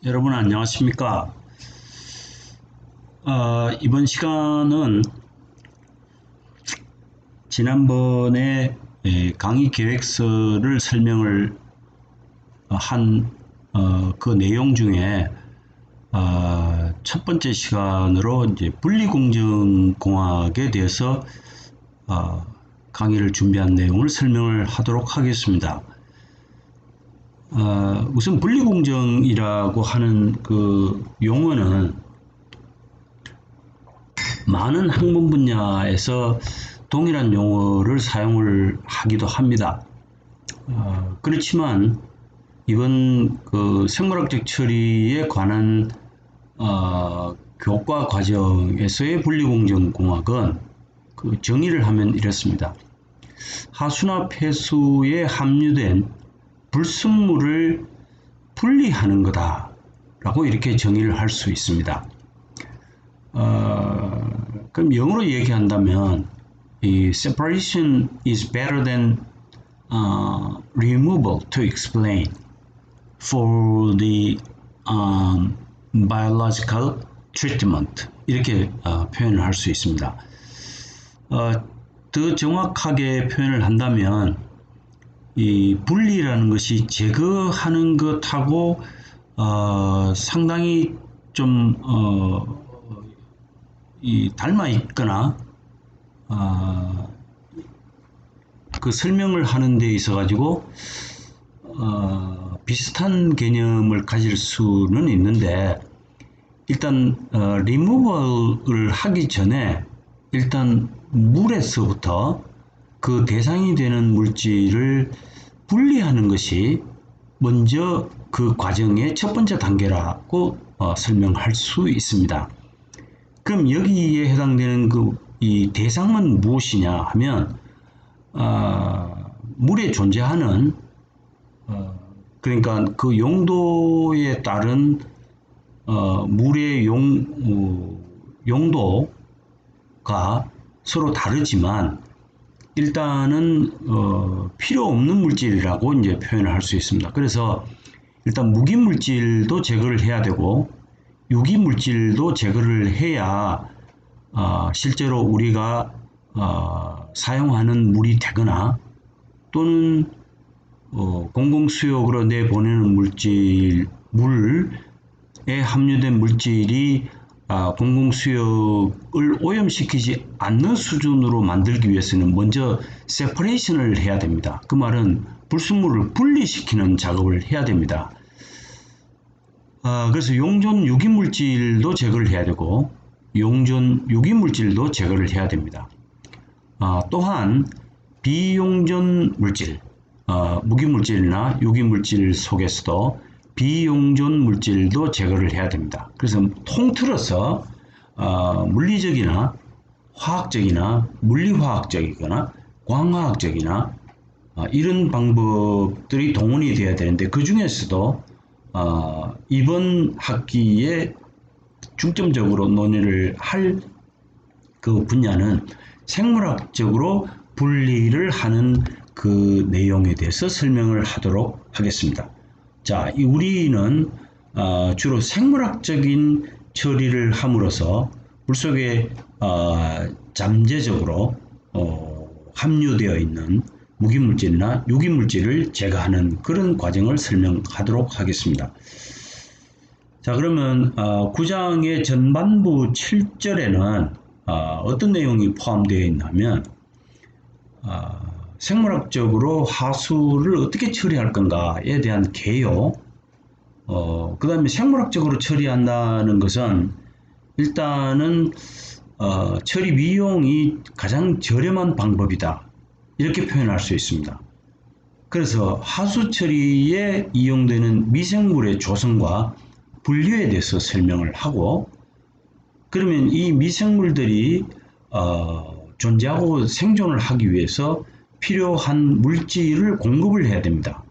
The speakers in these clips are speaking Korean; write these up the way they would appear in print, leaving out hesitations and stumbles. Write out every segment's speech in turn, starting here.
여러분 안녕하십니까? 이번 시간은 지난번에 강의 계획서를 설명을 한 그 내용 중에 첫 번째 시간으로 이제 분리공정공학에 대해서 강의를 준비한 내용을 설명을 하도록 하겠습니다. 우선 분리공정이라고 하는 그 용어는 많은 학문 분야에서 동일한 용어를 사용을 하기도 합니다. 그렇지만 이번 그 생물학적 처리에 관한 교과 과정에서의 분리공정공학은 그 정의를 하면 이렇습니다. 하수나 폐수에 함유된 불순물을 분리하는 거다 라고 이렇게 정의를 할 수 있습니다. 그럼 영어로 얘기한다면 이 separation is better than removal to explain for the biological treatment 이렇게 표현을 할 수 있습니다. 더 정확하게 표현을 한다면 이 분리라는 것이 제거하는 것하고 상당히 좀 닮아 있거나 그 설명을 하는 데 있어 가지고 비슷한 개념을 가질 수는 있는데 일단 리무벌을 하기 전에 일단 물에서부터 그 대상이 되는 물질을 분리하는 것이 먼저 그 과정의 첫 번째 단계라고 설명할 수 있습니다. 그럼 여기에 해당되는 이 대상은 무엇이냐 하면 물에 존재하는 그러니까 그 용도에 따른 물의 용도가 서로 다르지만 일단은 필요 없는 물질이라고 이제 표현을 할 수 있습니다. 그래서 일단 무기 물질도 제거를 해야 되고 유기 물질도 제거를 해야 실제로 우리가 사용하는 물이 되거나 또는 공공수욕으로 내보내는 물에 함유된 물질이 공공수욕을 오염시키지 않는 수준으로 만들기 위해서는 먼저 세퍼레이션을 해야 됩니다. 그 말은 불순물을 분리시키는 작업을 해야 됩니다. 그래서 용존 유기물질도 제거를 해야 되고 용존 유기물질도 제거를 해야 됩니다. 또한 비용존 물질, 무기물질이나 유기물질 속에서도 비용존 물질도 제거를 해야 됩니다. 그래서 통틀어서 물리적이나 화학적이나 물리화학적이거나 광화학적이나 이런 방법들이 동원이 되어야 되는데 그 중에서도 이번 학기에 중점적으로 논의를 할 그 분야는 생물학적으로 분리를 하는 그 내용에 대해서 설명을 하도록 하겠습니다. 자, 우리는 주로 생물학적인 처리를 함으로써 물속에 잠재적으로 함유되어 있는 무기물질이나 유기물질을 제거하는 그런 과정을 설명하도록 하겠습니다. 자, 그러면 9장의 전반부 7절에는 어떤 내용이 포함되어 있냐면 생물학적으로 하수를 어떻게 처리할 건가에 대한 개요, 그 다음에 생물학적으로 처리한다는 것은 일단은 처리 비용이 가장 저렴한 방법이다 이렇게 표현할 수 있습니다. 그래서 하수 처리에 이용되는 미생물의 조성과 분류에 대해서 설명을 하고 그러면 이 미생물들이 존재하고 생존을 하기 위해서 필요한 물질을 공급을 해야 됩니다.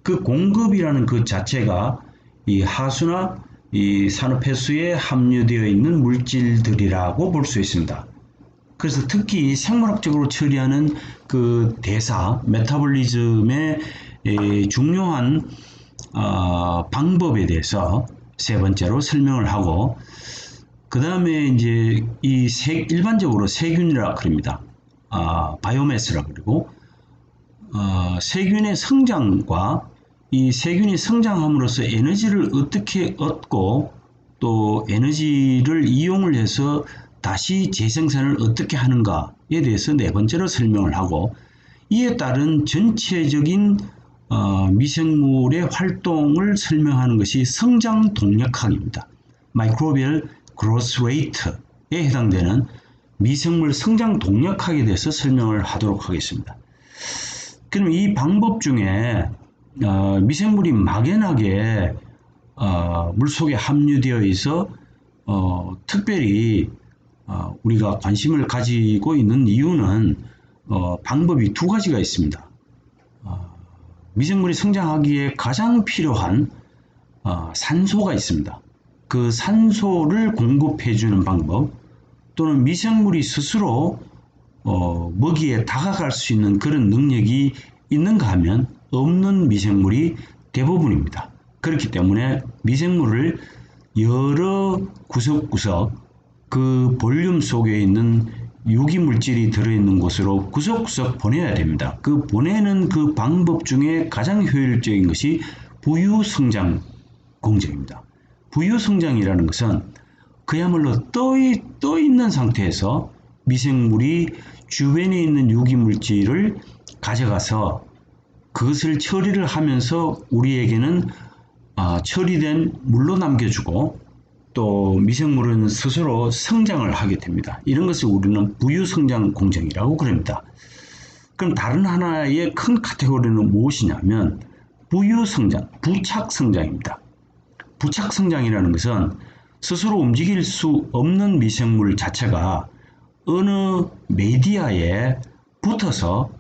그 공급이라는 그 자체가 이 하수나 이 산업폐수에 함유되어 있는 물질들이라고 볼 수 있습니다. 그래서 특히 생물학적으로 처리하는 그 대사, 메타볼리즘의 중요한 방법에 대해서 세 번째로 설명을 하고, 그 다음에 이제 일반적으로 세균이라 그럽니다. 바이오매스라 그러고, 세균의 성장과 이 세균이 성장함으로써 에너지를 어떻게 얻고 또 에너지를 이용을 해서 다시 재생산을 어떻게 하는가에 대해서 네 번째로 설명을 하고, 이에 따른 전체적인 미생물의 활동을 설명하는 것이 성장 동력학입니다. Microbial Growth Rate에 해당되는 미생물 성장 동력학에 대해서 설명을 하도록 하겠습니다. 그럼 이 방법 중에 미생물이 막연하게 물속에 함유되어 있어 특별히 우리가 관심을 가지고 있는 이유는 방법이 두 가지가 있습니다. 미생물이 성장하기에 가장 필요한 산소가 있습니다. 그 산소를 공급해 주는 방법, 또는 미생물이 스스로 먹이에 다가갈 수 있는 그런 능력이 있는가 하면 없는 미생물이 대부분입니다. 그렇기 때문에 미생물을 여러 구석구석 그 볼륨 속에 있는 유기물질이 들어있는 곳으로 구석구석 보내야 됩니다. 그 보내는 그 방법 중에 가장 효율적인 것이 부유성장 공정입니다. 부유성장이라는 것은 그야말로 떠 있는 상태에서 미생물이 주변에 있는 유기물질을 가져가서 그것을 처리를 하면서 우리에게는 처리된 물로 남겨주고, 또 미생물은 스스로 성장을 하게 됩니다. 이런 것을 우리는 부유성장 공정이라고 그럽니다. 그럼 다른 하나의 큰 카테고리는 무엇이냐면 부유성장, 부착성장입니다. 부착성장이라는 것은 스스로 움직일 수 없는 미생물 자체가 어느 메디아에 붙어서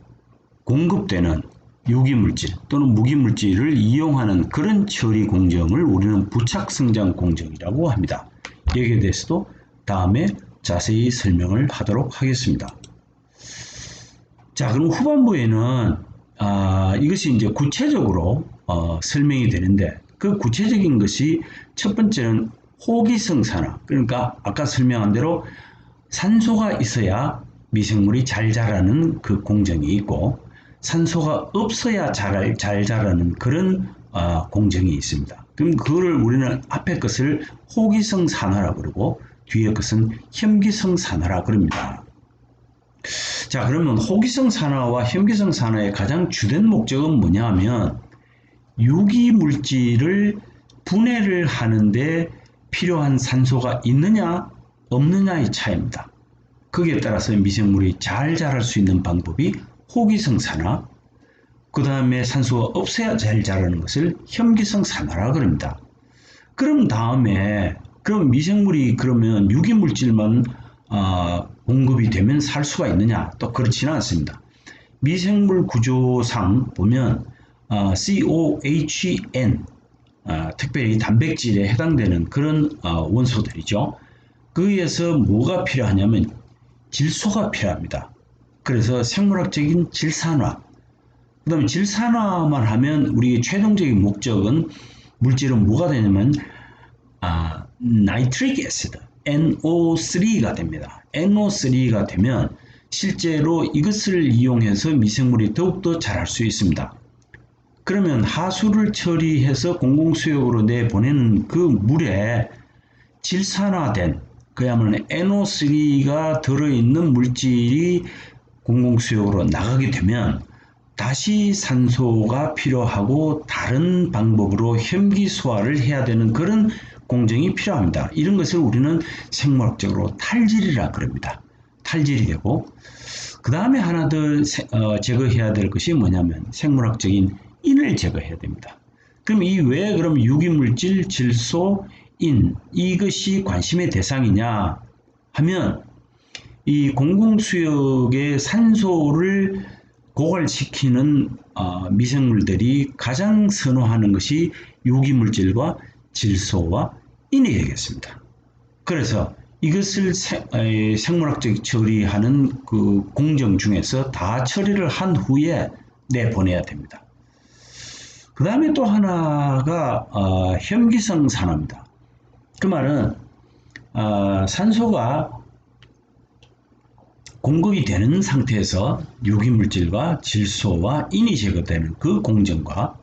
공급되는 유기물질 또는 무기물질을 이용하는 그런 처리 공정을 우리는 부착성장 공정이라고 합니다. 여기에 대해서도 다음에 자세히 설명을 하도록 하겠습니다. 자, 그럼 후반부에는 이것이 이제 구체적으로 설명이 되는데, 그 구체적인 것이 첫 번째는 호기성 산화, 그러니까 아까 설명한 대로 산소가 있어야 미생물이 잘 자라는 그 공정이 있고, 산소가 없어야 잘 자라는 그런 공정이 있습니다. 그럼 그거를 우리는 앞에 것을 호기성 산화라고 그러고 뒤에 것은 현기성 산화라고 그럽니다. 자, 그러면 호기성 산화와 현기성 산화의 가장 주된 목적은 뭐냐 하면 유기물질을 분해를 하는데 필요한 산소가 있느냐 없느냐의 차이입니다. 거기에 따라서 미생물이 잘 자랄 수 있는 방법이 호기성 산화, 그 다음에 산소가 없어야 잘 자라는 것을 현기성 산화라 그럽니다. 그럼 그럼 미생물이 그러면 유기물질만 공급이 되면 살 수가 있느냐? 또 그렇지는 않습니다. 미생물 구조상 보면 COHN, 특별히 단백질에 해당되는 그런 원소들이죠. 거기에서 뭐가 필요하냐면 질소가 필요합니다. 그래서 생물학적인 질산화, 그 다음에 질산화만 하면 우리의 최종적인 목적은 물질은 뭐가 되냐면 나이트릭 애시드 NO3가 됩니다. NO3가 되면 실제로 이것을 이용해서 미생물이 더욱더 자랄 수 있습니다. 그러면 하수를 처리해서 공공수역으로 내보내는 그 물에 질산화된 그야말로 NO3가 들어있는 물질이 공공수역으로 나가게 되면 다시 산소가 필요하고 다른 방법으로 현기소화를 해야 되는 그런 공정이 필요합니다. 이런 것을 우리는 생물학적으로 탈질이라 그럽니다. 탈질이 되고, 그 다음에 하나 더 제거해야 될 것이 뭐냐면 생물학적인 인을 제거해야 됩니다. 그럼 이 왜 그럼 유기물질, 질소, 인, 이것이 관심의 대상이냐 하면 이 공공수역의 산소를 고갈시키는 미생물들이 가장 선호하는 것이 유기물질과 질소와 인이 되겠습니다. 그래서 이것을 생물학적 처리하는 그 공정 중에서 다 처리를 한 후에 내보내야 됩니다. 그 다음에 또 하나가 현기성 산화입니다. 그 말은 산소가 공급이 되는 상태에서 유기물질과 질소와 인이 제거되는 그 공정과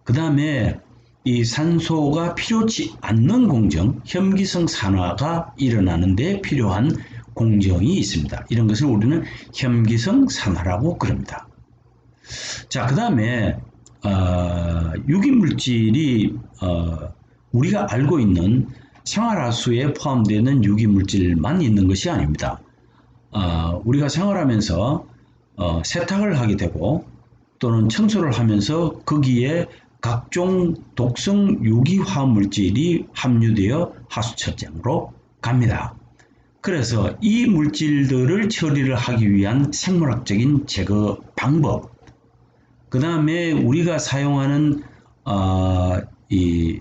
그 다음에 이 산소가 필요치 않는 공정, 혐기성 산화가 일어나는 데 필요한 공정이 있습니다. 이런 것을 우리는 혐기성 산화라고 그럽니다. 자, 그 다음에 유기물질이 우리가 알고 있는 생활하수에 포함되는 유기물질만 있는 것이 아닙니다. 우리가 생활하면서 세탁을 하게 되고 또는 청소를 하면서 거기에 각종 독성 유기화합물질이 함유되어 하수처장으로 갑니다. 그래서 이 물질들을 처리를 하기 위한 생물학적인 제거 방법, 그 다음에 우리가 사용하는 이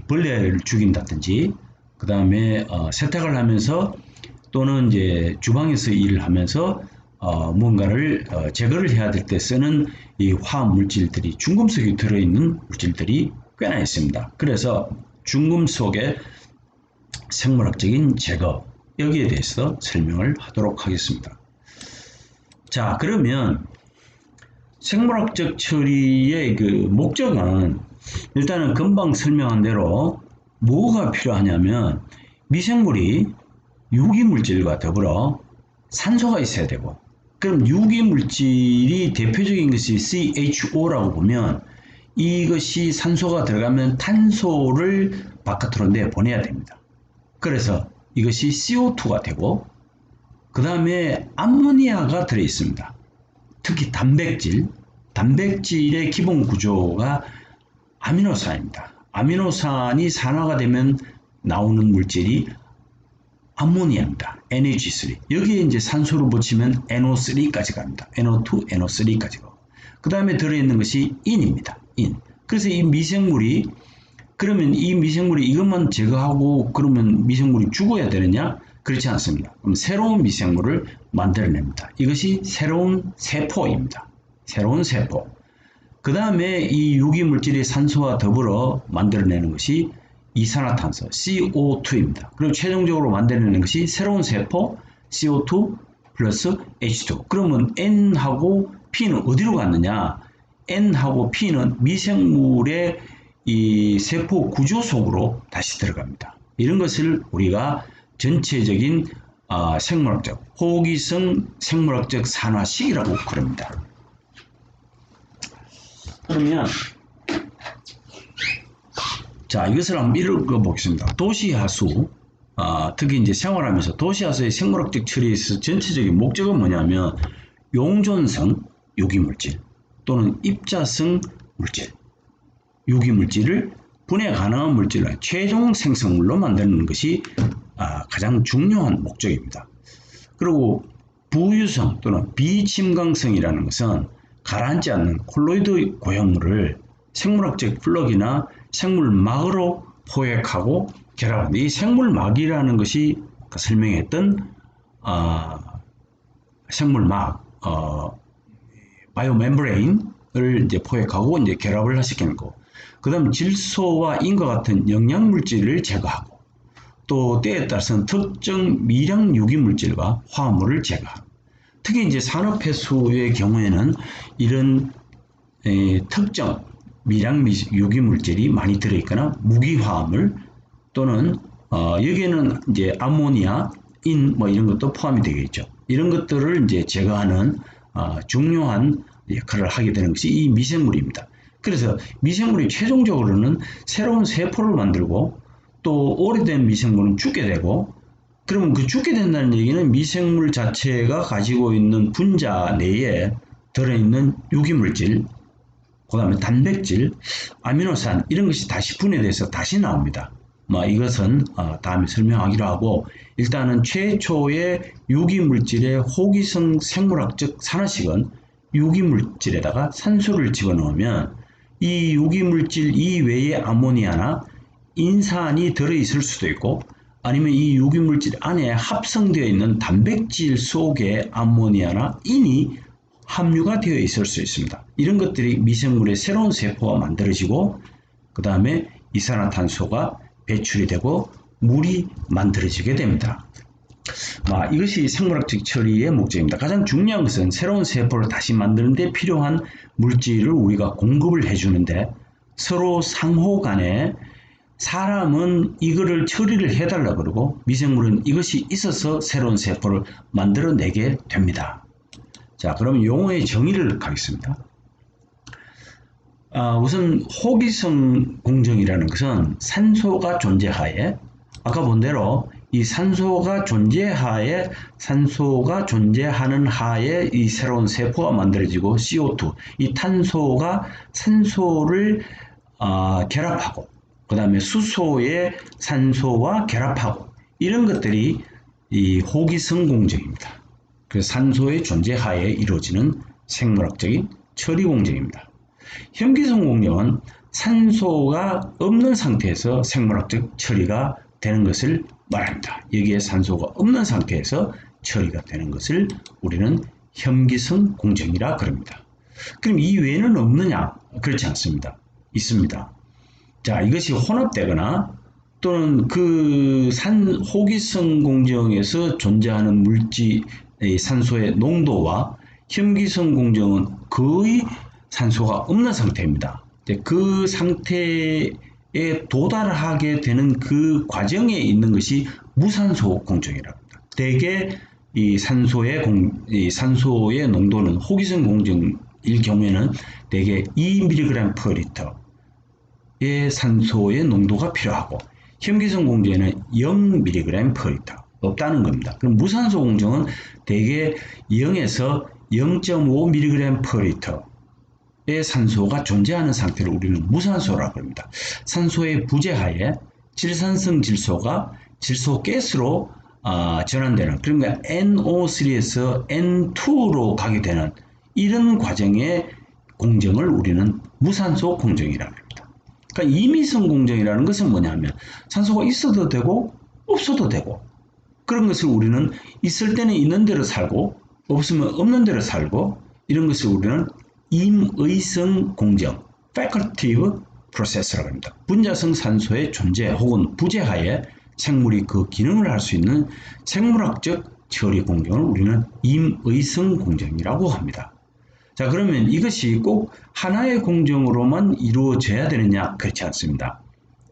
벌레를 죽인다든지, 그 다음에 세탁을 하면서 또는 이제 주방에서 일을 하면서 뭔가를 제거를 해야 될 때 쓰는 이 화학 물질들이 중금속이 들어있는 물질들이 꽤나 있습니다. 그래서 중금속의 생물학적인 제거, 여기에 대해서 설명을 하도록 하겠습니다. 자, 그러면 생물학적 처리의 그 목적은 일단은 금방 설명한 대로 뭐가 필요하냐면 미생물이 유기물질과 더불어 산소가 있어야 되고, 그럼 유기물질이 대표적인 것이 CHO라고 보면 이것이 산소가 들어가면 탄소를 바깥으로 내보내야 됩니다. 그래서 이것이 CO2가 되고, 그 다음에 암모니아가 들어있습니다. 특히 단백질의 기본 구조가 아미노산입니다. 아미노산이 산화가 되면 나오는 물질이 암모니아입니다. NH3. 여기에 이제 산소를 붙이면 NO3까지 갑니다. NO2, NO3까지 가고. 그 다음에 들어있는 것이 인입니다. 인. 그래서 이 미생물이, 그러면 이 미생물이 이것만 제거하고 그러면 미생물이 죽어야 되느냐? 그렇지 않습니다. 그럼 새로운 미생물을 만들어냅니다. 이것이 새로운 세포입니다. 새로운 세포. 그 다음에 이 유기물질이 산소와 더불어 만들어내는 것이 이산화탄소 CO2입니다. 그리고 최종적으로 만들어내는 것이 새로운 세포 CO2 플러스 H2. 그러면 N하고 P는 어디로 갔느냐? N하고 P는 미생물의 이 세포 구조 속으로 다시 들어갑니다. 이런 것을 우리가 전체적인 생물학적, 호기성 생물학적 산화식이라고 그럽니다. 그러면 자, 이것을 한번 읽어보겠습니다. 도시하수, 특히 이제 생활하면서 도시하수의 생물학적 처리에서 전체적인 목적은 뭐냐면 용존성 유기물질 또는 입자성 물질, 유기물질을 분해 가능한 물질로 최종 생성물로 만드는 것이 가장 중요한 목적입니다. 그리고 부유성 또는 비침강성이라는 것은 가라앉지 않는 콜로이드 고형물을 생물학적 플러그나 생물막으로 포획하고 결합합니다. 이 생물막이라는 것이 아까 설명했던 생물막, 바이오멤브레인을 이제 포획하고 이제 결합을 시키는 거. 그 다음 질소와 인과 같은 영양물질을 제거하고 또 때에 따라서는 특정 미량 유기물질과 화합물을 제거하고, 특히 이제 산업폐수의 경우에는 이런 특정 미량 유기물질이 많이 들어있거나 무기화합물 또는 여기에는 이제 아모니아, 인 뭐 이런 것도 포함이 되겠죠. 이런 것들을 이제 제거하는 중요한 역할을 하게 되는 것이 이 미생물입니다. 그래서 미생물이 최종적으로는 새로운 세포를 만들고 또 오래된 미생물은 죽게 되고, 그러면 그 죽게 된다는 얘기는 미생물 자체가 가지고 있는 분자 내에 들어있는 유기물질, 그 다음에 단백질, 아미노산 이런 것이 다시 분해돼서 다시 나옵니다. 이것은 다음에 설명하기로 하고, 일단은 최초의 유기물질의 호기성 생물학적 산화식은 유기물질에다가 산소를 집어넣으면 이 유기물질 이외에 아모니아나 인산이 들어있을 수도 있고, 아니면 이 유기물질 안에 합성되어 있는 단백질 속에 아모니아나 인이 함유가 되어 있을 수 있습니다. 이런 것들이 미생물의 새로운 세포가 만들어지고 그 다음에 이산화탄소가 배출이 되고 물이 만들어지게 됩니다. 이것이 생물학적 처리의 목적입니다. 가장 중요한 것은 새로운 세포를 다시 만드는 데 필요한 물질을 우리가 공급을 해주는데 서로 상호 간에 사람은 이거를 처리를 해달라 그러고 미생물은 이것이 있어서 새로운 세포를 만들어내게 됩니다. 자, 그럼 용어의 정의를 가겠습니다. 우선 호기성 공정이라는 것은 산소가 존재하에 아까 본 대로 이 산소가 존재하는 하에 이 새로운 세포가 만들어지고 CO2, 이 탄소가 산소를 결합하고 그 다음에 수소에 산소와 결합하고 이런 것들이 이 호기성 공정입니다. 그 산소의 존재하에 이루어지는 생물학적인 처리 공정입니다. 현기성 공정은 산소가 없는 상태에서 생물학적 처리가 되는 것을 말합니다. 여기에 산소가 없는 상태에서 처리가 되는 것을 우리는 현기성 공정이라 그럽니다. 그럼 이 외에는 없느냐? 그렇지 않습니다. 있습니다. 자, 이것이 혼합되거나 또는 호기성 공정에서 존재하는 산소의 농도와 현기성 공정은 거의 산소가 없는 상태입니다. 그 상태에 도달하게 되는 그 과정에 있는 것이 무산소 공정이라고 합니다. 대개 이 산소의 농도는 호기성 공정일 경우에는 대개 2mg/L의 산소의 농도가 필요하고 현기성 공정에는 0mg/L 없다는 겁니다. 그럼 무산소 공정은 대개 0에서 0.5mg/L의 산소가 존재하는 상태를 우리는 무산소라고 합니다. 산소의 부재하에 질산성 질소가 질소가스로 전환되는, 그러니까 NO3에서 N2로 가게 되는 이런 과정의 공정을 우리는 무산소 공정이라고 합니다. 그러니까 임의성 공정이라는 것은 뭐냐면 산소가 있어도 되고 없어도 되고 그런 것을 우리는 있을 때는 있는 대로 살고 없으면 없는 대로 살고 이런 것을 우리는 임의성 공정, facultative process라고 합니다. 분자성 산소의 존재 혹은 부재하에 생물이 그 기능을 할 수 있는 생물학적 처리 공정을 우리는 임의성 공정이라고 합니다. 자, 그러면 이것이 꼭 하나의 공정으로만 이루어져야 되느냐? 그렇지 않습니다.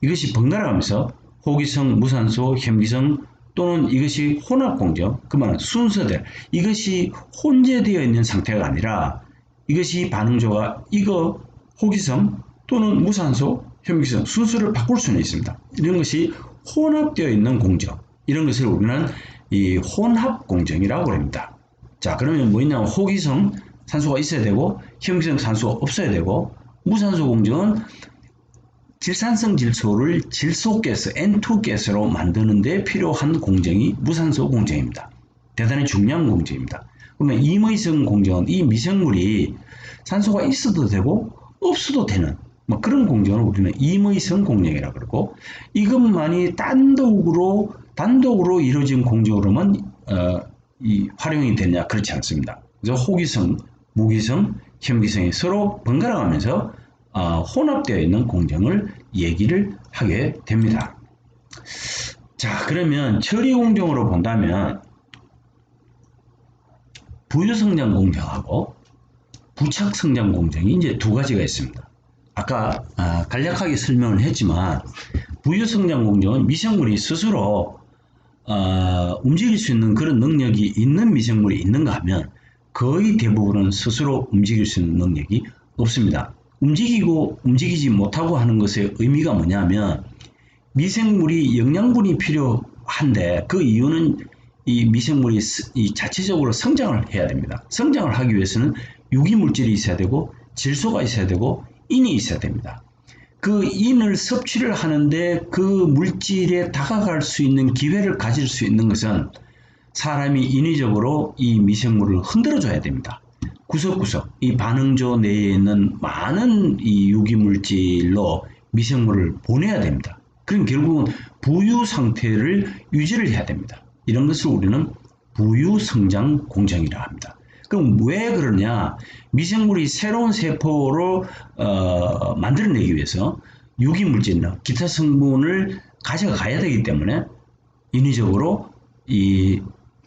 이것이 번갈아가면서 호기성, 무산소, 현기성 또는 이것이 혼합 공정, 그 말은 순서대로 이것이 혼재되어 있는 상태가 아니라 이것이 반응조가 이거 호기성 또는 무산소, 현기성 순서를 바꿀 수는 있습니다. 이런 것이 혼합되어 있는 공정, 이런 것을 우리는 이 혼합 공정이라고 합니다. 자, 그러면 뭐 있냐면 호기성 산소가 있어야 되고 현기성 산소가 없어야 되고 무산소 공정은 질산성 질소를 질소가스 N2가스로 만드는 데 필요한 공정이 무산소 공정입니다. 대단히 중요한 공정입니다. 그러면 임의성 공정은 이 미생물이 산소가 있어도 되고 없어도 되는 그런 공정을 우리는 임의성 공정이라고 그러고 이것만이 단독으로 이루어진 공정으로만 활용이 되냐? 그렇지 않습니다. 그래서 호기성, 무기성, 현기성이 서로 번갈아가면서 혼합되어 있는 공정을 얘기를 하게 됩니다. 자, 그러면 처리 공정으로 본다면 부유성장 공정하고 부착성장 공정이 이제 두 가지가 있습니다. 아까 간략하게 설명을 했지만 부유성장 공정은 미생물이 스스로 움직일 수 있는 그런 능력이 있는 미생물이 있는가 하면 거의 대부분은 스스로 움직일 수 있는 능력이 없습니다. 움직이고 움직이지 못하고 하는 것의 의미가 뭐냐면 미생물이 영양분이 필요한데 그 이유는 이 미생물이 자체적으로 성장을 해야 됩니다. 성장을 하기 위해서는 유기물질이 있어야 되고 질소가 있어야 되고 인이 있어야 됩니다. 그 인을 섭취를 하는데 그 물질에 다가갈 수 있는 기회를 가질 수 있는 것은 사람이 인위적으로 이 미생물을 흔들어 줘야 됩니다. 구석구석 이 반응조 내에 있는 많은 이 유기물질로 미생물을 보내야 됩니다. 그럼 결국은 부유 상태를 유지를 해야 됩니다. 이런 것을 우리는 부유성장 공정이라 합니다. 그럼 왜 그러냐? 미생물이 새로운 세포로 만들어내기 위해서 유기물질이나 기타 성분을 가져가야 되기 때문에 인위적으로 이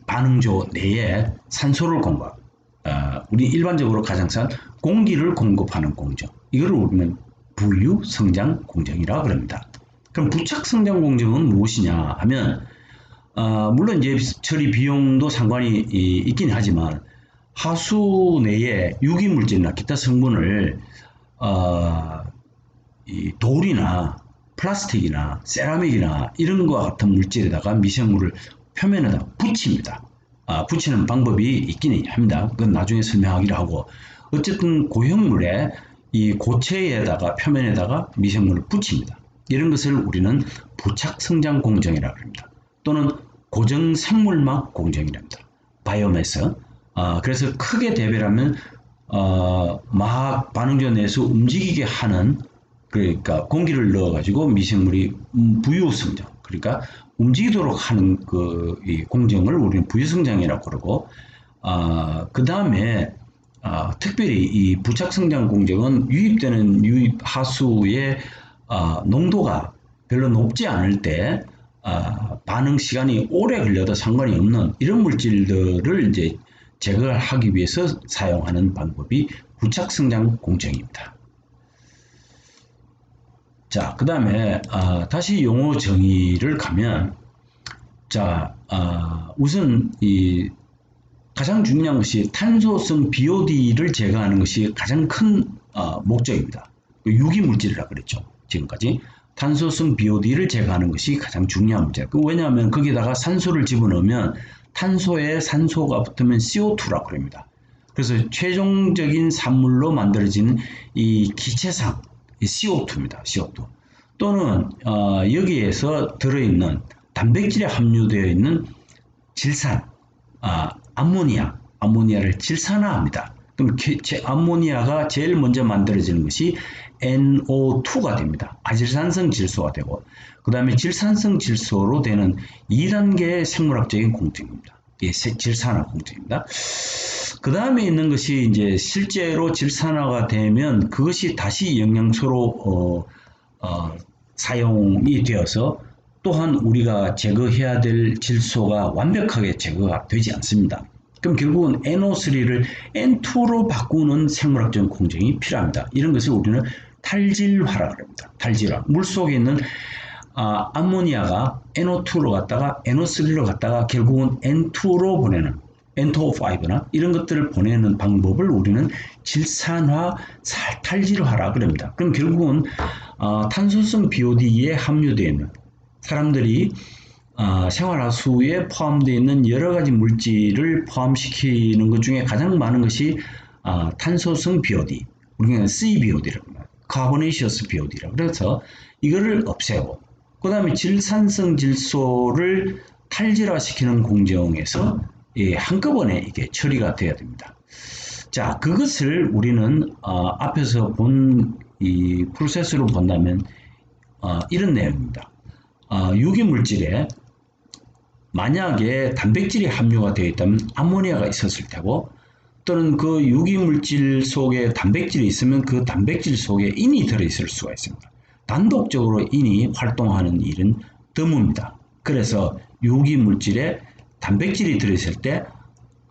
반응조 내에 산소를 공급, 우리 일반적으로 가장산 공기를 공급하는 공정, 이걸 우리는 부유성장 공정이라고 합니다. 그럼 부착성장 공정은 무엇이냐 하면 물론 이제 처리 비용도 상관이 있긴 하지만 하수 내에 유기물질이나 기타 성분을 이 돌이나 플라스틱이나 세라믹이나 이런 것과 같은 물질에다가 미생물을 표면에다 붙입니다. 붙이는 방법이 있기는 합니다. 그건 나중에 설명하기로 하고, 어쨌든 고형물에 이 고체에다가 표면에다가 미생물을 붙입니다. 이런 것을 우리는 부착성장 공정이라고 합니다. 또는 고정생물막 공정이랍니다. 바이오매스. 그래서 크게 대별하면 막 반응조 내에서 움직이게 하는, 그러니까 공기를 넣어가지고 미생물이 부유성장, 그러니까 움직이도록 하는 이 공정을 우리는 부유성장이라고 그러고, 그 다음에 특별히 이 부착성장 공정은 유입되는 유입 하수의 농도가 별로 높지 않을 때 반응 시간이 오래 걸려도 상관이 없는 이런 물질들을 이제 제거하기 위해서 사용하는 방법이 부착성장 공정입니다. 자, 그 다음에 다시 용어 정의를 가면, 자, 우선 이 가장 중요한 것이 탄소성 BOD를 제거하는 것이 가장 큰 목적입니다. 유기물질이라고 그랬죠. 지금까지 탄소성 BOD를 제거하는 것이 가장 중요한 문제예요. 왜냐하면 거기다가 산소를 집어넣으면 탄소에 산소가 붙으면 CO2라고 합니다. 그래서 최종적인 산물로 만들어진 이 기체상 CO2입니다. CO2. 또는 여기에서 들어있는 단백질에 함유되어 있는 질산, 암모니아를 질산화합니다. 그럼 암모니아가 제일 먼저 만들어지는 것이 NO2가 됩니다. 아질산성 질소가 되고, 그 다음에 질산성 질소로 되는 2단계의 생물학적인 공정입니다. 질산화 공정입니다. 그 다음에 있는 것이 이제 실제로 질산화가 되면 그것이 다시 영양소로 사용이 되어서 또한 우리가 제거해야 될 질소가 완벽하게 제거가 되지 않습니다. 그럼 결국은 NO3를 N2로 바꾸는 생물학적 공정이 필요합니다. 이런 것을 우리는 탈질화라고 합니다. 탈질화. 물속에 있는 암모니아가 NO2로 갔다가 NO3로 갔다가 결국은 N2로 보내는, N2O5나 이런 것들을 보내는 방법을 우리는 질산화 탈질화라고 합니다. 그럼 결국은 탄소성 BOD에 함유되어 있는, 사람들이 생활하수에 포함되어 있는 여러 가지 물질을 포함시키는 것 중에 가장 많은 것이 탄소성 BOD, 우리가 CBOD라고 합니다. Carbonaceous BOD라고. 그래서 이거를 없애고, 그 다음에 질산성 질소를 탈질화시키는 공정에서 한꺼번에 이게 처리가 돼야 됩니다. 자, 그것을 우리는 앞에서 본 이 프로세스로 본다면 이런 내용입니다. 유기물질에 만약에 단백질이 함유가 되어 있다면 암모니아가 있었을 테고, 또는 그 유기물질 속에 단백질이 있으면 그 단백질 속에 인이 들어있을 수가 있습니다. 단독적으로 인이 활동하는 일은 드뭅니다. 그래서 유기물질에 단백질이 들어있을 때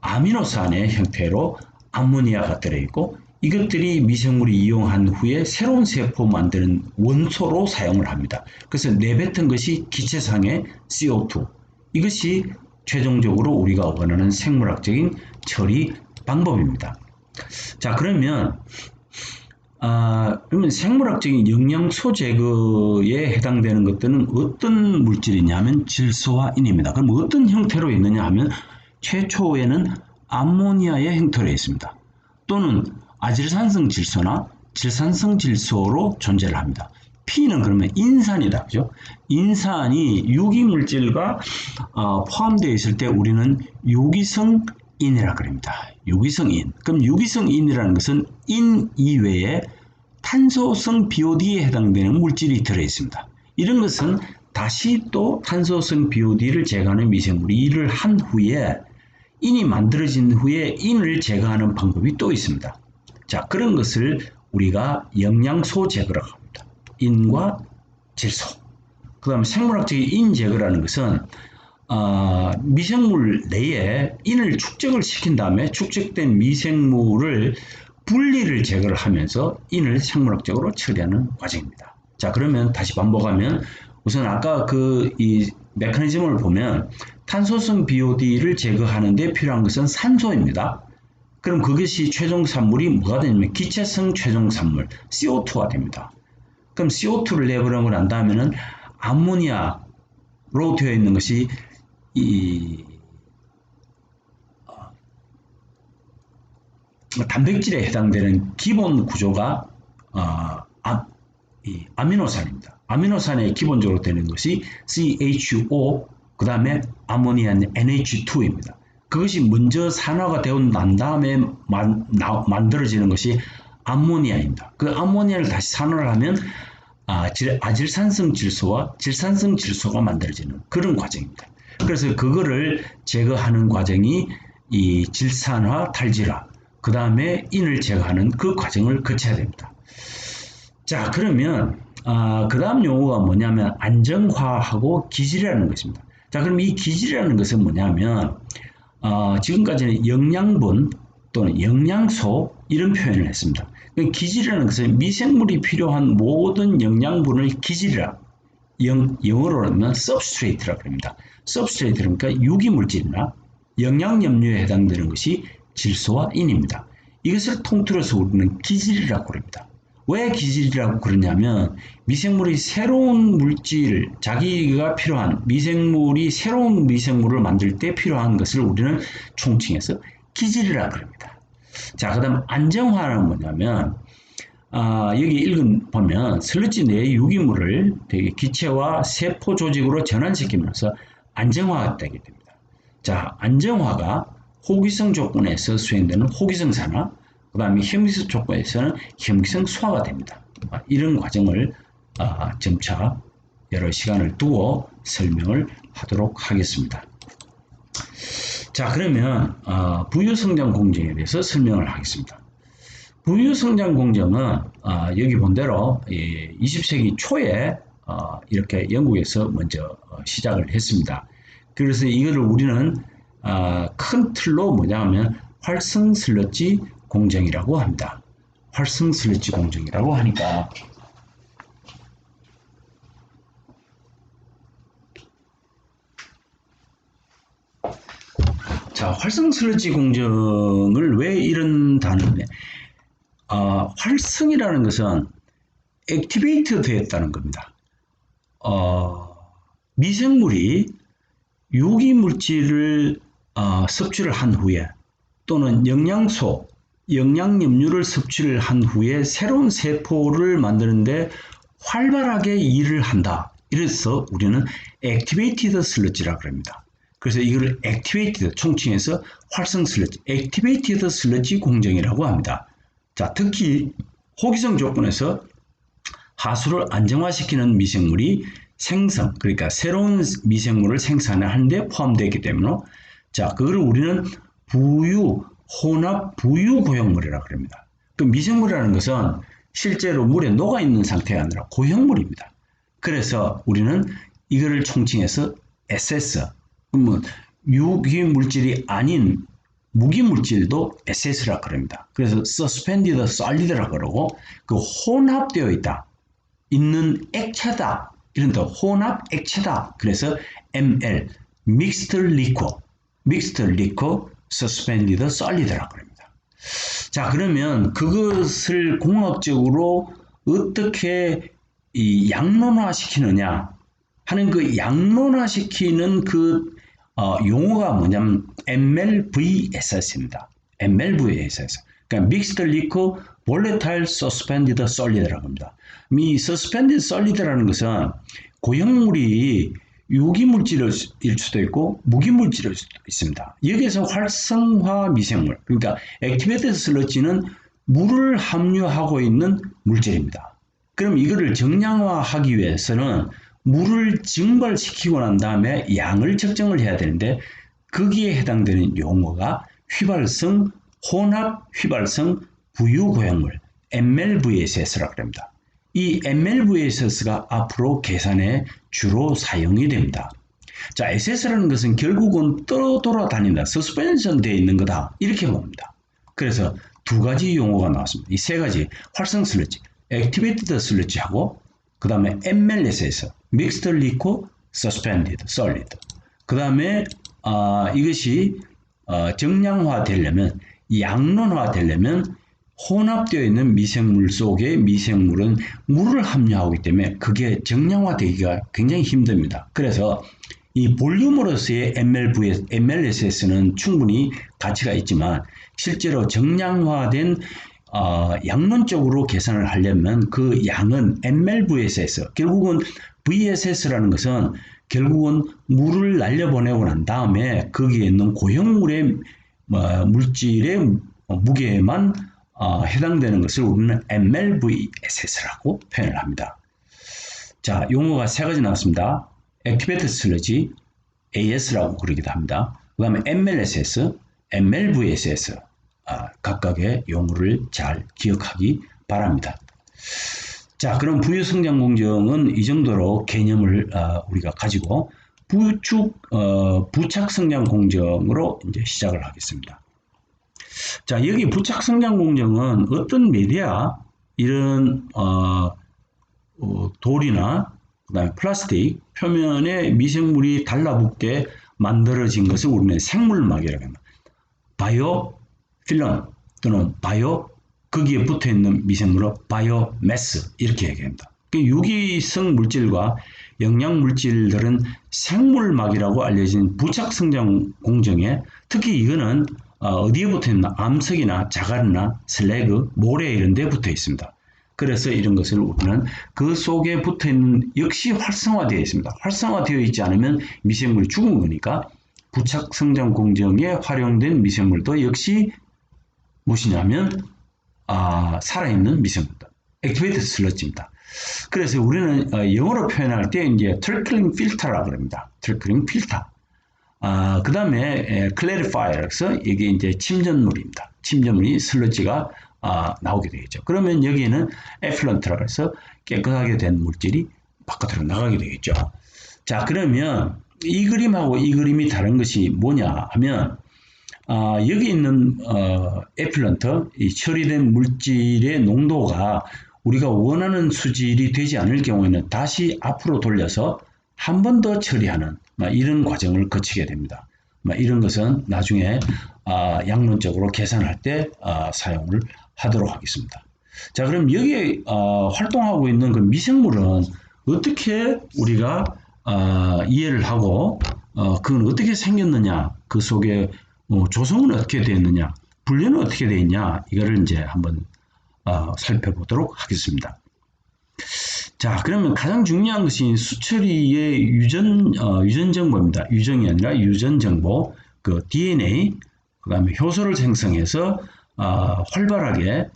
아미노산의 형태로 암모니아가 들어있고, 이것들이 미생물이 이용한 후에 새로운 세포 만드는 원소로 사용을 합니다. 그래서 내뱉은 것이 기체상의 CO2. 이것이 최종적으로 우리가 원하는 생물학적인 처리 방법입니다. 자, 그러면 생물학적인 영양소 제거에 해당되는 것들은 어떤 물질이냐면 질소와 인입니다. 그럼 어떤 형태로 있느냐 하면 최초에는 암모니아의 형태로 있습니다. 또는 아질산성 질소나 질산성 질소로 존재를 합니다. P는 그러면 인산이다, 그죠? 인산이 유기물질과 포함되어 있을 때 우리는 유기성인이라고 합니다. 유기성인. 그럼 유기성인이라는 것은 인 이외에 탄소성 BOD에 해당되는 물질이 들어있습니다. 이런 것은 다시 또 탄소성 BOD를 제거하는 미생물이 일을 한 후에 인이 만들어진 후에 인을 제거하는 방법이 또 있습니다. 자, 그런 것을 우리가 영양소 제거라고 합니다. 인과 질소. 그 다음에 생물학적인 인 제거라는 것은 미생물 내에 인을 축적을 시킨 다음에 축적된 미생물을 분리를 제거를 하면서 인을 생물학적으로 처리하는 과정입니다. 자, 그러면 다시 반복하면 우선 아까 이 메커니즘을 보면 탄소성 BOD를 제거하는 데 필요한 것은 산소입니다. 그럼 그것이 최종 산물이 뭐가 되냐면 기체성 최종 산물 CO2가 됩니다. 그럼 CO2를 내버리고 난 다음에는 암모니아로 되어 있는 것이 단백질에 해당되는 기본 구조가 아미노산입니다. 아미노산에 기본적으로 되는 것이 CHO, 그 다음에 아모니아는 NH2입니다. 그것이 먼저 산화가 되고 난 다음에 만들어지는 것이 암모니아입니다. 그 암모니아를 다시 산화를 하면 아질산성 질소와 질산성 질소가 만들어지는 그런 과정입니다. 그래서 그거를 제거하는 과정이 이 질산화, 탈질화, 그 다음에 인을 제거하는 그 과정을 거쳐야 됩니다. 자, 그러면 그 다음 용어가 뭐냐면 안정화하고 기질이라는 것입니다. 자, 그럼 이 기질이라는 것은 뭐냐면 지금까지는 영양분 또는 영양소 이런 표현을 했습니다. 기질이라는 것은 미생물이 필요한 모든 영양분을 기질이라 영어로는 substrate라고 합니다. substrate 그러니까 유기물질이나 영양염료에 해당되는 것이 질소와 인입니다. 이것을 통틀어서 우리는 기질이라고 합니다. 왜 기질이라고 그러냐면 미생물이 새로운 물질, 자기가 필요한 미생물이 새로운 미생물을 만들 때 필요한 것을 우리는 총칭해서 기질이라고 합니다. 자, 그 다음 안정화는 뭐냐면 여기 보면 슬러지 내의 유기물을 되게 기체와 세포 조직으로 전환시키면서 안정화가 되게 됩니다. 자, 안정화가 호기성 조건에서 수행되는 호기성 산화, 그 다음에 현미성 조건에서는 현미성 소화가 됩니다. 이런 과정을 점차 여러 시간을 두고 설명을 하도록 하겠습니다. 자, 그러면 부유성장 공정에 대해서 설명을 하겠습니다. 부유성장 공정은 여기 본 대로 20세기 초에 이렇게 영국에서 먼저 시작을 했습니다. 그래서 이거를 우리는 큰 틀로 뭐냐면 활성 슬러지 공정이라고 합니다. 활성 슬러지 공정이라고 하니까 자, 활성 슬러지 공정을 왜 이런 단어냐? 활성이라는 것은 액티베이트 되었다는 겁니다. 미생물이 유기물질을 섭취를 한 후에 또는 영양소, 영양염료를 섭취를 한 후에 새로운 세포를 만드는데 활발하게 일을 한다. 이래서 우리는 액티베이티드 슬러지라고 합니다. 그래서 이걸 액티베이티드 총칭해서 활성 슬러지, 액티베이티드 슬러지 공정이라고 합니다. 자, 특히 호기성 조건에서 하수를 안정화시키는 미생물이 생성, 그러니까 새로운 미생물을 생산하는데 포함되기 때문에 자, 그걸 우리는 혼합 부유 고형물이라고 합니다. 그 미생물이라는 것은 실제로 물에 녹아 있는 상태가 아니라 고형물입니다. 그래서 우리는 이거를 총칭해서 SS, 그러면 유기물질이 아닌 무기물질도 SS라고 합니다. 그래서 suspended solid라고 그러고 그 혼합되어 있는 액체다. 이런 더 혼합 액체다. 그래서 ML, mixed liquid, suspended solid라고 합니다. 자, 그러면 그것을 공학적으로 어떻게 양론화시키느냐 하는 그 양론화시키는 그 용어가 뭐냐면 MLVSS입니다. MLVSS. 그러니까 Mixed Liquid Volatile Suspended Solid라고 합니다. 이 Suspended Solid라는 것은 고형물이 유기물질일 수도 있고 무기물질일 수도 있습니다. 여기에서 활성화 미생물, 그러니까 액티베이티드 슬러지는 물을 함유하고 있는 물질입니다. 그럼 이거를 정량화하기 위해서는 물을 증발시키고 난 다음에 양을 측정을 해야 되는데 거기에 해당되는 용어가 혼합 휘발성 부유고형물 MLVSS라고 합니다. 이 MLVSS가 앞으로 계산에 주로 사용이 됩니다. 자, SS라는 것은 결국은 떠돌아다닌다, 서스펜션 되어 있는 거다, 이렇게 봅니다. 그래서 두 가지 용어가 나왔습니다. 이 세 가지, 활성 슬러지, 액티베이티드 슬러지하고 그 다음에 MLSS, Mixed Liquid Suspended Solid. 그 다음에 이것이 정량화 되려면, 양론화 되려면 혼합되어 있는 미생물 속에 미생물은 물을 함유하기 때문에 그게 정량화되기가 굉장히 힘듭니다. 그래서 이 볼륨으로서의 MLSS는 충분히 가치가 있지만 실제로 정량화된 양론적으로 계산을 하려면 그 양은 MLVSS, 결국은 VSS라는 것은 결국은 물을 날려보내고 난 다음에 거기에 있는 고형물의 물질의 무게에만 해당되는 것을 우리는 MLVSS라고 표현을 합니다. 자, 용어가 세 가지 나왔습니다. 액티베이트 슬러지, AS라고 그러기도 합니다. 그 다음에 MLSS, MLVSS, 각각의 용어를 잘 기억하기 바랍니다. 자, 그럼 부유성장 공정은 이 정도로 개념을 우리가 가지고 부착성장 공정으로 이제 시작을 하겠습니다. 자, 여기 부착성장 공정은 어떤 메디아, 이런 돌이나 그다음에 플라스틱 표면에 미생물이 달라붙게 만들어진 것을 우리는 생물막이라고 합니다. 바이오 필름 또는 바이오, 거기에 붙어있는 미생물은 바이오매스, 이렇게 얘기합니다. 유기성 물질과 영양 물질들은 생물막이라고 알려진 부착성장 공정에, 특히 이거는 어디에 붙어있나, 암석이나 자갈이나 슬래그, 모래 이런 데 붙어 있습니다. 그래서 이런 것을 우리는 그 속에 붙어있는, 역시 활성화되어 있습니다. 활성화되어 있지 않으면 미생물이 죽은 거니까 부착성장 공정에 활용된 미생물도 역시 무엇이냐면 살아있는 미생물들, 액티베이티드 슬러지입니다. 그래서 우리는 영어로 표현할 때 이제 트리클링 필터라고 합니다. 트리클링 필터. 그 다음에 클래리파이어에서 이게 이제 침전물입니다. 침전물이 슬러지가 나오게 되겠죠. 그러면 여기에는 에플런트라고 해서 깨끗하게 된 물질이 바깥으로 나가게 되겠죠. 자, 그러면 이 그림하고 이 그림이 다른 것이 뭐냐 하면, 여기 있는 에플런트, 이 처리된 물질의 농도가 우리가 원하는 수질이 되지 않을 경우에는 다시 앞으로 돌려서 한 번 더 처리하는 이런 과정을 거치게 됩니다. 이런 것은 나중에 양론적으로 계산할 때 사용을 하도록 하겠습니다. 자, 그럼 여기에 활동하고 있는 그 미생물은 어떻게 우리가 이해를 하고 그건 어떻게 생겼느냐, 그 속에 조성은 어떻게 되어 있느냐, 분류는 어떻게 되어 있냐, 이거를 이제 한번 살펴보도록 하겠습니다. 자, 그러면 가장 중요한 것이 수처리의 유전 정보입니다. 유정이 아니라 유전 정보, 그 DNA, 그 다음에 효소를 생성해서 활발하게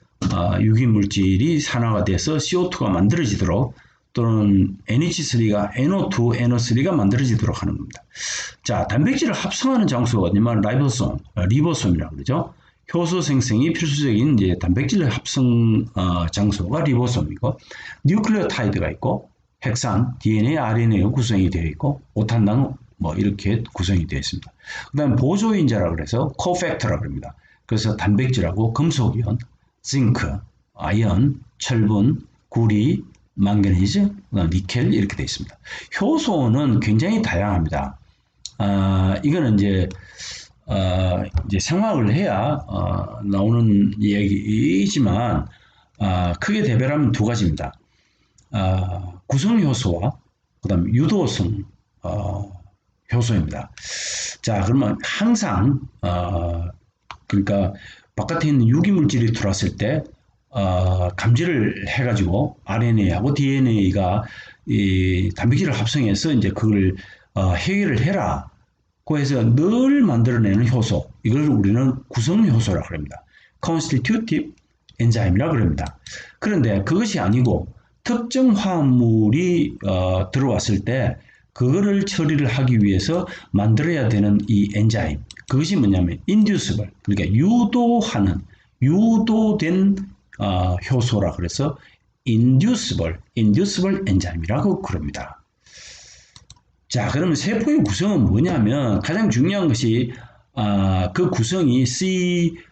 유기물질이 산화가 돼서 CO2가 만들어지도록, 또는 NH3가 NO2, NO3가 만들어지도록 하는 겁니다. 자, 단백질을 합성하는 장소가 어디냐면 리보솜이라고 그러죠. 효소 생성이 필수적인 이제 단백질 합성 장소가 리보솜이고, 뉴클레오타이드가 있고, 핵산, DNA, RNA가 구성이 되어 있고, 오탄당 이렇게 구성이 되어 있습니다. 그 다음에 보조인자라고 해서 코팩터라고 합니다. 그래서 단백질하고 금속이온, 징크, 아연, 철분, 구리, 망가니즈, 니켈 이렇게 되어 있습니다. 효소는 굉장히 다양합니다. 이거는 이제 생화학을 해야 나오는 얘기이지만 크게 대별하면 두 가지입니다. 구성 효소와 그다음에 유도성 효소입니다. 자, 그러면 항상 그러니까 바깥에 있는 유기물질이 들어왔을 때 감지를 해가지고 RNA하고 DNA가 이 단백질을 합성해서 이제 그걸 해결을 해라. 그 해서 늘 만들어내는 효소, 이걸 우리는 구성 효소라고 합니다. constitutive enzyme이라고 합니다. 그런데 그것이 아니고 특정 화합물이 들어왔을 때 그거를 처리를 하기 위해서 만들어야 되는 이 엔자임, 그것이 뭐냐면 inducible, 그러니까 유도된 효소라 그래서 inducible 엔자임이라고 그럽니다. 자, 그러면 세포의 구성은 뭐냐면 가장 중요한 것이 그 구성이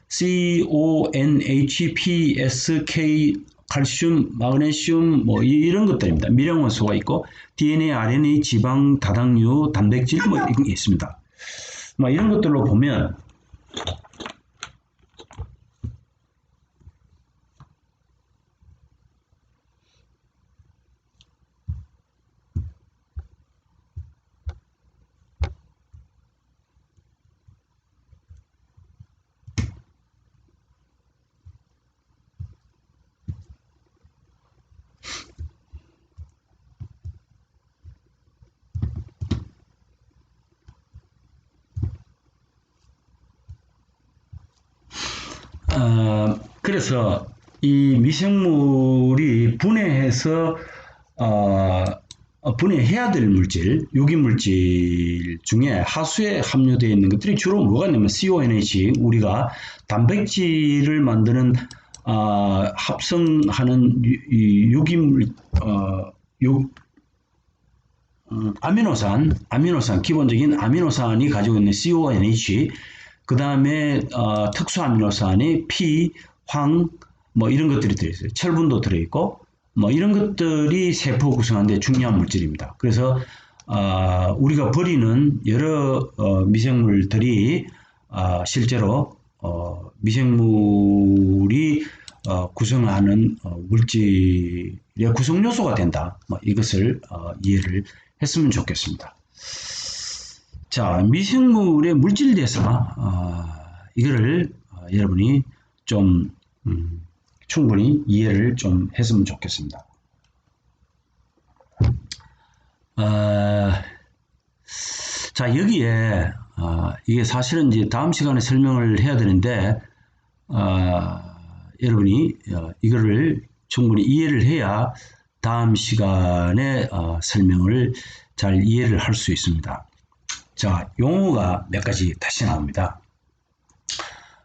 CONHPSK 칼슘, 마그네슘 뭐 이런 것들입니다. 미량원소가 있고 DNA, RNA, 지방, 다당류, 단백질 뭐 이런 게 있습니다. 뭐 이런 것들로 보면 그래서 이 미생물이 분해해서 분해해야 될 물질, 유기물질 중에 하수에 함유되어 있는 것들이 주로 뭐가 있냐면 CONH, 우리가 단백질을 만드는 합성하는 유기물 아미노산, 기본적인 아미노산이 가지고 있는 CONH, 그 다음에 특수 아미노산이 P, 황, 뭐 이런 것들이 들어있어요. 철분도 들어있고, 뭐 이런 것들이 세포 구성하는 데 중요한 물질입니다. 그래서 우리가 버리는 여러 미생물들이 실제로 미생물이 구성하는 물질의 구성 요소가 된다. 뭐 이것을 이해를 했으면 좋겠습니다. 자, 미생물의 물질 대사 이거를 여러분이 좀 충분히 이해를 좀 했으면 좋겠습니다. 자, 여기에 이게 사실은 이제 다음 시간에 설명을 해야 되는데 여러분이 이거를 충분히 이해를 해야 다음 시간에 설명을 잘 이해를 할 수 있습니다. 자, 용어가 몇 가지 다시 나옵니다.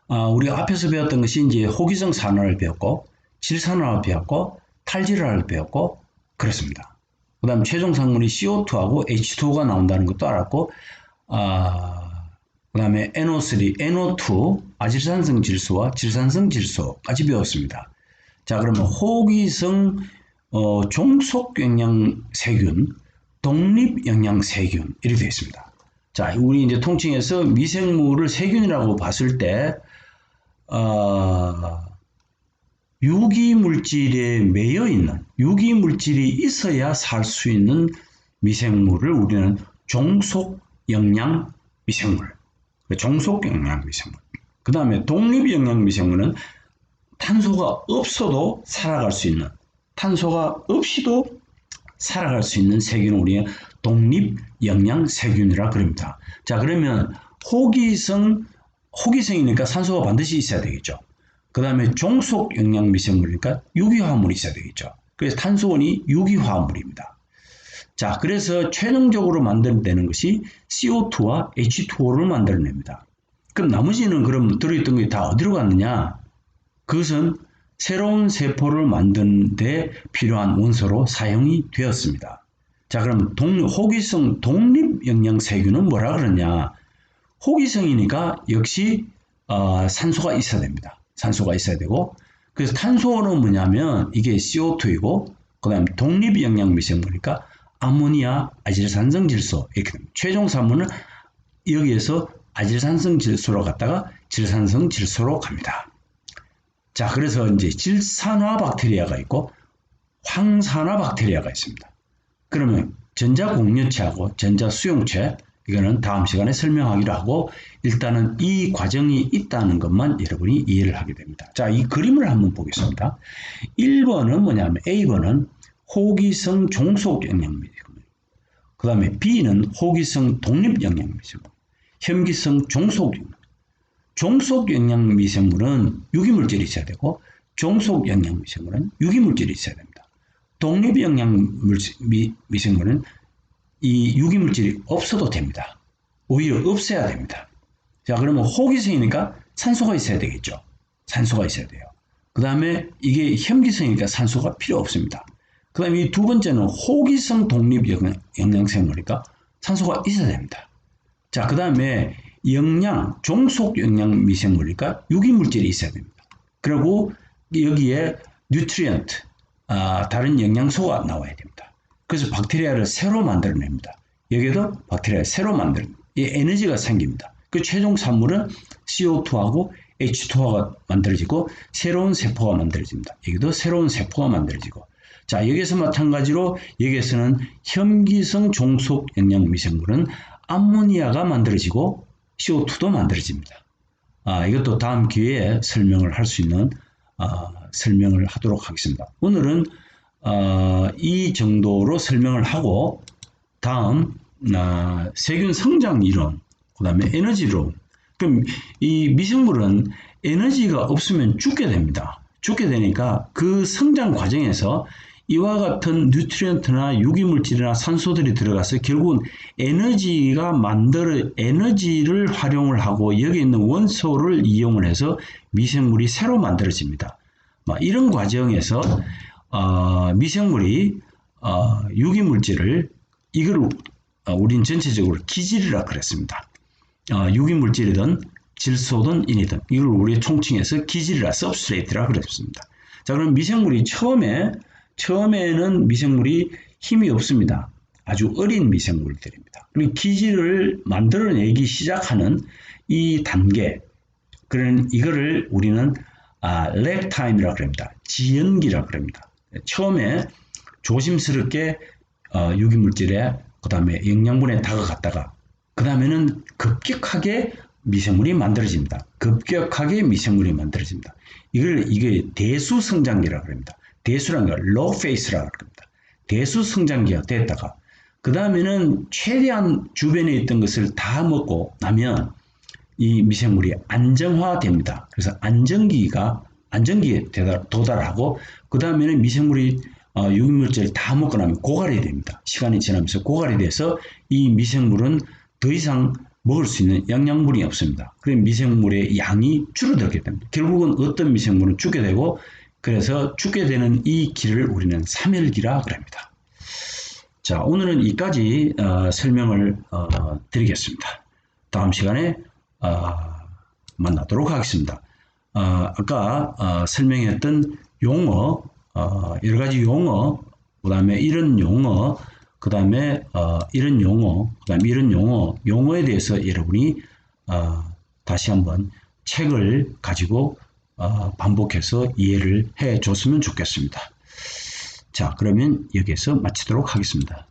우리가 앞에서 배웠던 것이 이제 호기성 산화를 배웠고, 질산화를 배웠고, 탈질화를 배웠고, 그렇습니다. 그 다음 최종 상물이 CO2하고 H2O가 나온다는 것도 알았고, 그 다음에 NO3, NO2, 아질산성 질소와 질산성 질소까지 배웠습니다. 자, 그러면 호기성 종속영양세균, 독립영양세균 이렇게 되어 있습니다. 자, 우리 이제 통칭해서 미생물을 세균이라고 봤을 때 유기물질에 매여 있는 유기물질이 있어야 살 수 있는 미생물을 우리는 종속영양 미생물, 종속영양 미생물. 그 다음에 독립영양 미생물은 탄소가 없어도 살아갈 수 있는, 탄소가 없이도 살아갈 수 있는 세균을 우리는 독립영양세균이라 그럽니다. 자, 그러면 호기성이니까 산소가 반드시 있어야 되겠죠. 그 다음에 종속영양미생물이니까 유기화합물이 있어야 되겠죠. 그래서 탄소원이 유기화합물입니다. 자, 그래서 최종적으로 만들어내는 것이 CO2와 H2O를 만들어냅니다. 그럼 나머지는 그럼 들어있던 게 다 어디로 갔느냐? 그것은 새로운 세포를 만드는 데 필요한 원소로 사용이 되었습니다. 자, 그럼 호기성 독립영양세균은 뭐라 그러냐? 호기성이니까 역시 산소가 있어야 됩니다. 산소가 있어야 되고, 그래서 탄소는 뭐냐면 이게 CO2이고, 그 다음에 독립영양미생물이니까 아모니아, 아질산성 질소 이렇게 됩니다. 최종 산물은 여기에서 아질산성 질소로 갔다가 질산성 질소로 갑니다. 자, 그래서 이제 질산화 박테리아가 있고 황산화 박테리아가 있습니다. 그러면 전자공유체하고 전자수용체, 이거는 다음 시간에 설명하기로 하고, 일단은 이 과정이 있다는 것만 여러분이 이해를 하게 됩니다. 자, 이 그림을 한번 보겠습니다. 1번은 뭐냐면 A번은 호기성 종속영양미생물, 그 다음에 B는 호기성 독립영양미생물, 혐기성 종속영양. 종속영양미생물은 유기물질이 있어야 되고, 종속영양미생물은 유기물질이 있어야 됩니다. 독립영양미생물은 이 유기물질이 없어도 됩니다. 오히려 없애야 됩니다. 자, 그러면 호기성이니까 산소가 있어야 되겠죠. 산소가 있어야 돼요. 그 다음에 이게 혐기성이니까 산소가 필요 없습니다. 그 다음에 이 두 번째는 호기성 독립 영양생물이니까 산소가 있어야 됩니다. 자, 그 다음에 종속 영양 미생물이니까 유기물질이 있어야 됩니다. 그리고 여기에 뉴트리언트, 다른 영양소가 나와야 됩니다. 그래서 박테리아를 새로 만들어냅니다. 여기에도 박테리아를 새로 만들어냅니다. 이 에너지가 생깁니다. 그 최종 산물은 CO2하고 H2가 만들어지고 새로운 세포가 만들어집니다. 여기도 새로운 세포가 만들어지고, 자, 여기서 마찬가지로 여기에서는 혐기성 종속 영양 미생물은 암모니아가 만들어지고 CO2도 만들어집니다. 이것도 다음 기회에 설명을 할 수 있는 설명을 하도록 하겠습니다. 오늘은 이 정도로 설명을 하고 다음 세균 성장 이론, 그 다음에 에너지론. 그럼 이 미생물은 에너지가 없으면 죽게 됩니다. 죽게 되니까 그 성장 과정에서 이와 같은 뉴트리언트나 유기물질이나 산소들이 들어가서 결국은 에너지를 활용을 하고 여기 있는 원소를 이용을 해서 미생물이 새로 만들어집니다. 이런 과정에서 미생물이 유기물질을 이걸 우린 전체적으로 기질이라 그랬습니다. 유기물질이든 질소든 인이든 이걸 우리 총칭해서 기질이라 substrate라 그랬습니다. 자, 그럼 미생물이 처음에는 미생물이 힘이 없습니다. 아주 어린 미생물들입니다. 그리고 기질을 만들어내기 시작하는 이 단계, 그런 이거를 우리는 랩 타임이라고 합니다. 지연기라고 합니다. 처음에 조심스럽게 유기물질에 그 다음에 영양분에 다가갔다가 그 다음에는 급격하게 미생물이 만들어집니다. 이게 대수 성장기라고 합니다. 대수라는 건 low phase라고 합니다. 대수 성장기가 됐다가 그 다음에는 최대한 주변에 있던 것을 다 먹고 나면 이 미생물이 안정화됩니다. 그래서 안정기에 도달하고 그 다음에는 미생물이 유기물질을 다 먹고 나면 고갈이 됩니다. 시간이 지나면서 고갈이 돼서 이 미생물은 더 이상 먹을 수 있는 영양분이 없습니다. 그래서 미생물의 양이 줄어들게 됩니다. 결국은 어떤 미생물은 죽게 되고, 그래서 죽게 되는 이 길을 우리는 사멸기라 그럽니다. 자, 오늘은 이까지 설명을 드리겠습니다. 다음 시간에 만나도록 하겠습니다. 아까 설명했던 용어, 여러 가지 용어, 그 다음에 이런 용어, 그 다음에 이런 용어, 그 다음에 이런 용어에 대해서 여러분이 다시 한번 책을 가지고 반복해서 이해를 해 줬으면 좋겠습니다. 자, 그러면 여기서 마치도록 하겠습니다.